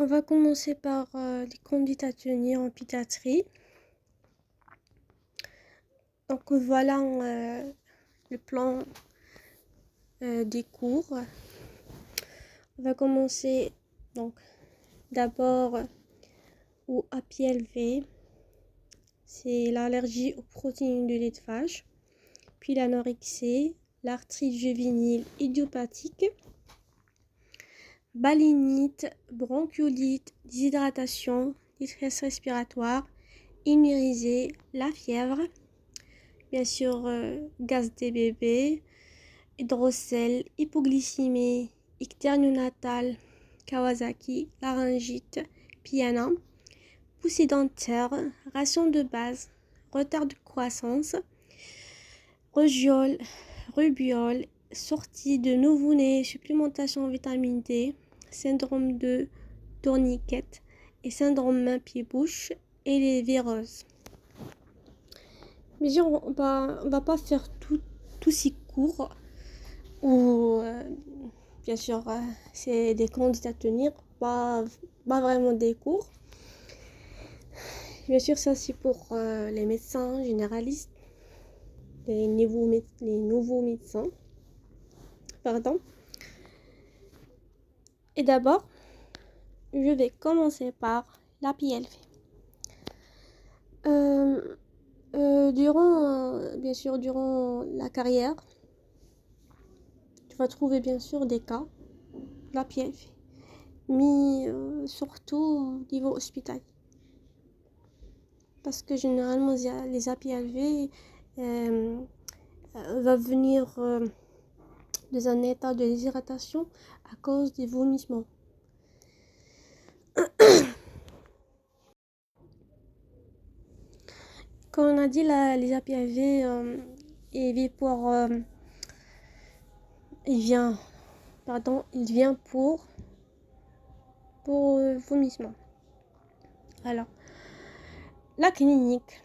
On va commencer par les conduites à tenir en pédiatrie. Donc voilà le plan des cours. On va commencer donc d'abord au APLV, c'est l'allergie aux protéines de lait de vache, puis l'anorexie, l'arthrite juvénile idiopathique, balinite, bronchiolite, déshydratation, détresse respiratoire, énurisée, la fièvre, bien sûr gaz des bébés, hydrocèle, hypoglycémie, ictère néonatale, Kawasaki, laryngite, piana, poussée dentaire, ration de base, retard de croissance, rubéole, sortie de nouveau-né, supplémentation en vitamine D, syndrome de tourniquet et syndrome main-pied-bouche et les viroses. Mais on va pas faire tous ces cours où bien sûr c'est des conduites à tenir, pas vraiment des cours. Bien sûr ça c'est pour les médecins généralistes, les nouveaux médecins. Pardon. Et d'abord, je vais commencer par la PLV. Durant la carrière, tu vas trouver bien sûr des cas de la PLV, mais surtout au niveau hospitalier. Parce que généralement, les APLV va venir dans un état de déshydratation à cause des vomissements. Comme on a dit, les APLV, il vient pour vomissement. Alors, la clinique,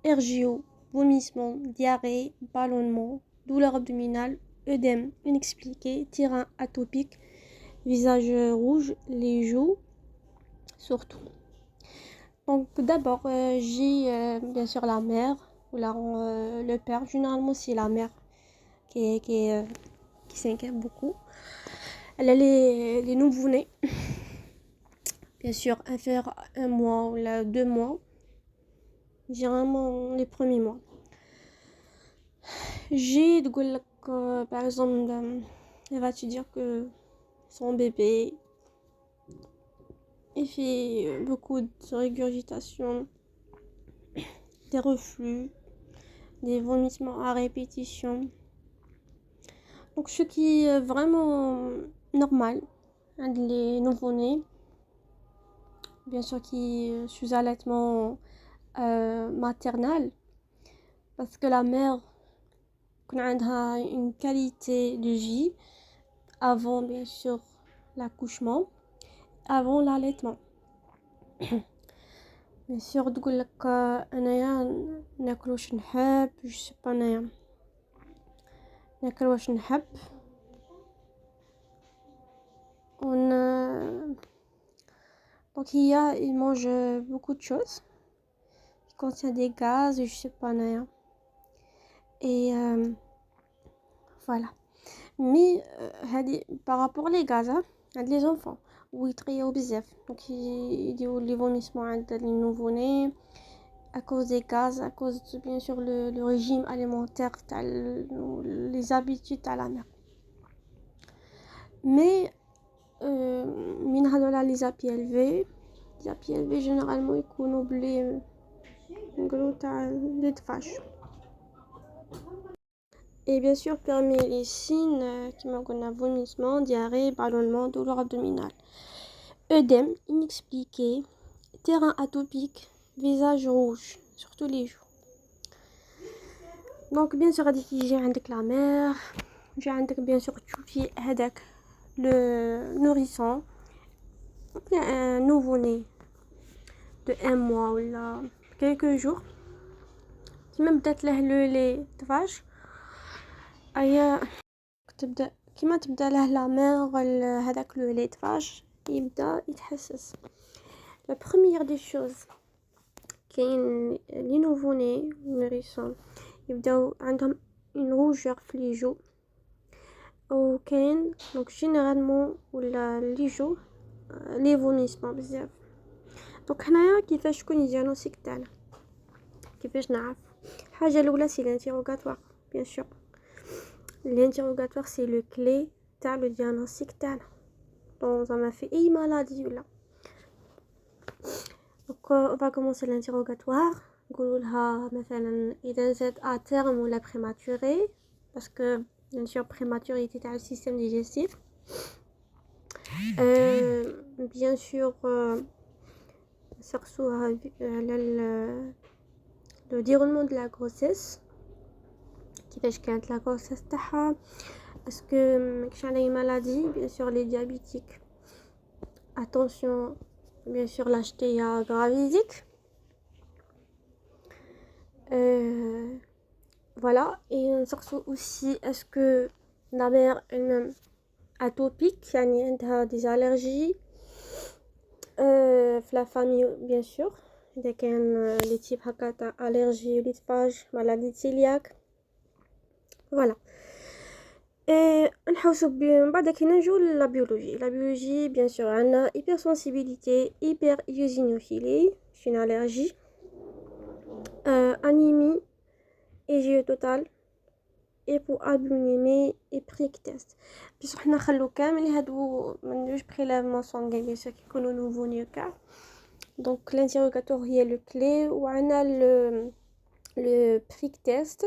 RGO, vomissement, diarrhée, ballonnement, douleur abdominale, œdème inexpliqué, tyran atopique, visage rouge, les joues, surtout. Donc d'abord, j'ai bien sûr la mère ou le père. Généralement, c'est la mère qui s'inquiète beaucoup. Elle a les nouveau-nés, bien sûr, inférieurs à 1 mois ou 2 mois. Généralement, les premiers mois. J'ai par exemple, elle va te dire que son bébé il fait beaucoup de régurgitation, des reflux, des vomissements à répétition. Donc ce qui est vraiment normal, les nouveau-nés, bien sûr qui sous allaitement maternel, parce que la mère a une qualité de vie avant bien sûr l'accouchement, avant l'allaitement. bien sûr تقولك انايا ناكل واش نحب جو با انايا ناكل واش نحب donc il mange beaucoup de choses qui contient des gaz je sais pas انايا et voilà mais par rapport les gaz les enfants ويترياو بزاف donc يديروا les vomissements عند les nouveau-nés à cause des gaz, à cause bien sûr le régime alimentaire, les habitudes à la mère. Mais من هذولا les APLV généralement يكونوا بلي نقولوا تاع lait de vache. Et bien sûr parmi les signes qui m'ont vomissement, diarrhée, ballonnement, douleur abdominale, œdème inexpliqué, terrain atopique, visage rouge sur tous les jours. Donc bien sûr هذيك يجي عندك la mère, يجي عندك bien sûr تشوفي هذاك le nourrisson, un nouveau-né de 1 mois ou là quelques jours كيما بدات له le lait de vache كيما تبدا له la mère هذاك le lait de vache يبدا يتحسس. La première des choses كاين لي نوفوني نوريسون يبداو عندهم une rougeur في لي جو وكاين دونك جينيرالمون ولا لي جو لي فوميسمون بزاف. دونك هنايا كيفاش تكون الدياغنوستيك تاعنا كيفاش نعرف الحاجه الاولى سي لانتيروغاتوار بيان سور l'interrogatoire c'est le clé تاع le diagnostic تاعنا donc زعما في اي maladie ولا. donc on va commencer l'interrogatoire نقولوا لها مثلا اذا زاد à terme ولا prématuré parce que bien sûr prématurité تاع le système digestif bien sûr نسقسوها على le déroulement de la grossesse كيفاش كانت لا grossesse تاعها اسكو ماكش عليه maladie bien sûr les diabétiques attention bien sûr l'HTA gravidique voilà et on cherche aussi est-ce que la mère elle-même atopique يعني عندها des allergies في la famille bien sûr إذا كان les types هكا تاع allergie lithphage maladie cœliaque voilà نحوسو من بعد كي نجو لا بيولوجي bien sûr عندنا hypersensibilité hyper-eosinophilie c'est une allergie anémie IgE total hypoalbuminémie et prick test بصح حنا نخلو كامل هادو ما نديروش بريليفمون سانغين بيان سور كيكونوا نوفوني كاع. دونك l'interrogatoire هي لو كلي وعندنا le prick test.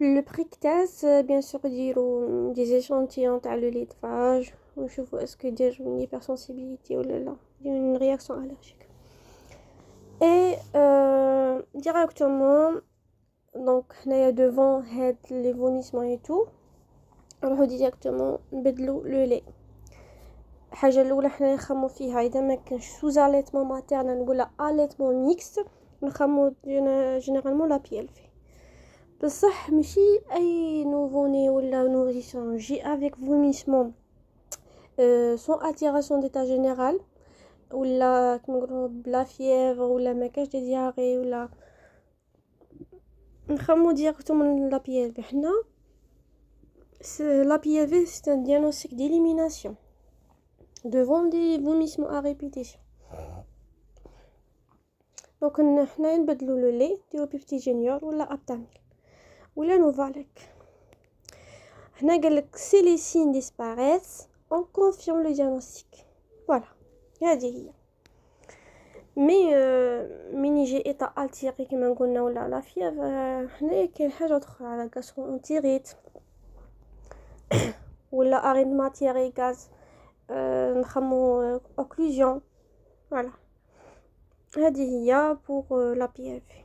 Le prick test bien sûr يديروا des échantillons تاع le lithphage ونشوفوا est-ce que يدير une hypersensibilité ولا لا une réaction allergique et directement donc هنايا devant هاد les vomissements et tout نروحو ديريكتومون نبدلو لو لي. الحاجه الاولى حنا نخمو فيها اذا ما كانش سوز اليتمون ماتيرنال ولا اليتمون ميكس نخمو جينيرالمون لا بي ال في بصح ماشي اي نوفوني ولا نوريسون جي افيك فوميسمون سون اتيراسيون ديتا جينيرال ولا كيما نقولوا بلا فييفر ولا ما كاش دي دياري ولا نخمو ديريكتومون لا بي ال في. حنا la PLV c'est un diagnostic d'élimination devant des vomissements à répétition. donc حنا نبدلو لو لي نديرو بيبتي جينيور ولا ابتاميل ولا نوفاليك. هنا قالك si les signes disparaissent on confirme le diagnostic. voilà هذه هي. مي مين يجي ايطا التيري كما قلنا ولا لا فيف هنا كاين حاجه اخرى على غاسو انتيريت ولا ارين ماتيري غاز نخمو اوكلوزيون. voilà هذه هي pour la PLV.